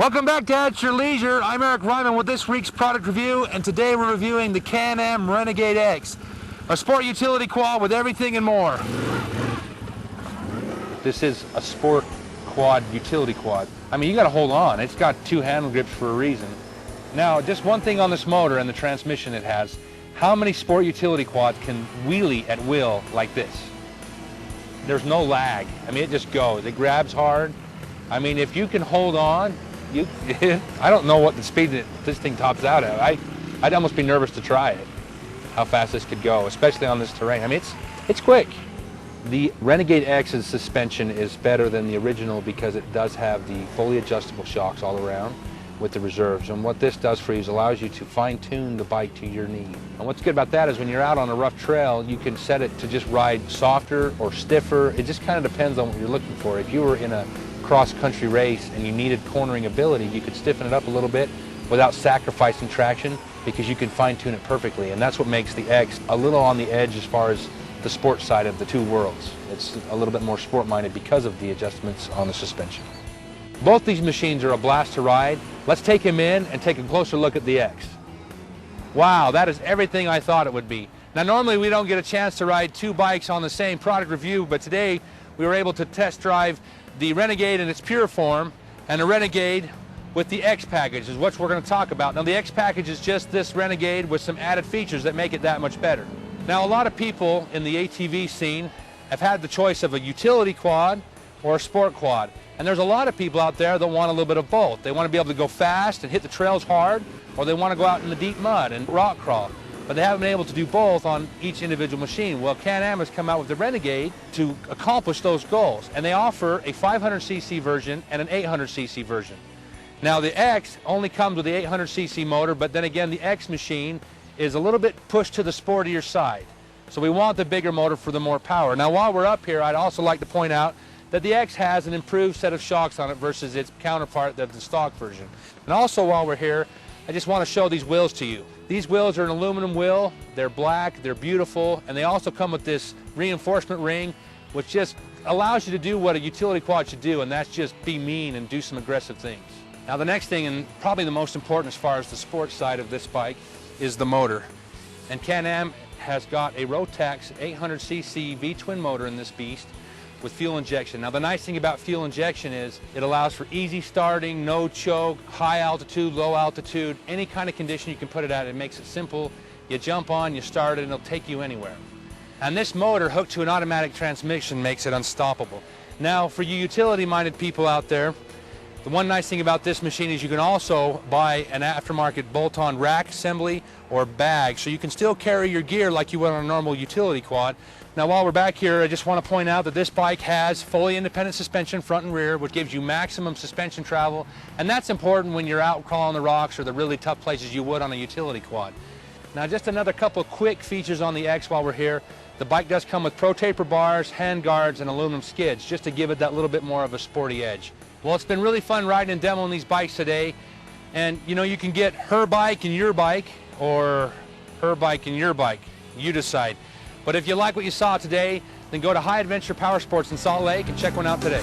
Welcome back to At Your Leisure. I'm Eric Reimann with this week's product review, and today we're reviewing the Can-Am Renegade X, a sport utility quad with everything and more. This is a sport quad, utility quad. I mean, you got to hold on. It's got two handle grips for a reason. Now, just one thing on this motor and the transmission it has. How many sport utility quads can wheelie at will like this? There's no lag. I mean, it just goes. It grabs hard. I mean, if you can hold on, I don't know what the speed that this thing tops out at. I'd almost be nervous to try it, how fast this could go, especially on this terrain. I mean, it's quick. The Renegade X's suspension is better than the original because it does have the fully adjustable shocks all around with the reserves. And what this does for you is allows you to fine-tune the bike to your need. And what's good about that is when you're out on a rough trail, you can set it to just ride softer or stiffer. It just kind of depends on what you're looking for. If you were in a cross-country race and you needed cornering ability, you could stiffen it up a little bit without sacrificing traction because you can fine-tune it perfectly. And that's what makes the X a little on the edge as far as the sport side of the two worlds. It's a little bit more sport-minded because of the adjustments on the suspension. Both these machines are a blast to ride. Let's take him in and take a closer look at the X. Wow, that is everything I thought it would be. Now, normally we don't get a chance to ride two bikes on the same product review, but today we were able to test drive the Renegade in its pure form and the Renegade with the X package is what we're going to talk about. Now, the X package is just this Renegade with some added features that make it that much better. Now, a lot of people in the ATV scene have had the choice of a utility quad or a sport quad. And there's a lot of people out there that want a little bit of both. They want to be able to go fast and hit the trails hard, or they want to go out in the deep mud and rock crawl. But they haven't been able to do both on each individual machine. Well, Can-Am has come out with the Renegade to accomplish those goals. And they offer a 500cc version and an 800cc version. Now, the X only comes with the 800cc motor, but then again, the X machine is a little bit pushed to the sportier side. So we want the bigger motor for the more power. Now, while we're up here, I'd also like to point out that the X has an improved set of shocks on it versus its counterpart of the stock version. And also, while we're here, I just want to show these wheels to you. These wheels are an aluminum wheel, they're black, they're beautiful, and they also come with this reinforcement ring, which just allows you to do what a utility quad should do, and that's just be mean and do some aggressive things. Now, the next thing, and probably the most important as far as the sports side of this bike, is the motor. And Can-Am has got a Rotax 800cc V-twin motor in this beast with fuel injection. Now, the nice thing about fuel injection is it allows for easy starting, no choke, high altitude, low altitude, any kind of condition you can put it at. It makes it simple. You jump on, you start it, and it'll take you anywhere. And this motor hooked to an automatic transmission makes it unstoppable. Now, for you utility-minded people out there, the one nice thing about this machine is you can also buy an aftermarket bolt-on rack assembly or bag, so you can still carry your gear like you would on a normal utility quad. Now, while we're back here, I just want to point out that this bike has fully independent suspension front and rear, which gives you maximum suspension travel, and that's important when you're out crawling the rocks or the really tough places you would on a utility quad. Now, just another couple of quick features on the X while we're here. The bike does come with pro taper bars, hand guards, and aluminum skids, just to give it that little bit more of a sporty edge. Well, it's been really fun riding and demoing these bikes today, and you know, you can get her bike and your bike, or her bike and your bike. You decide. But if you like what you saw today, then go to High Adventure Power Sports in Salt Lake and check one out today.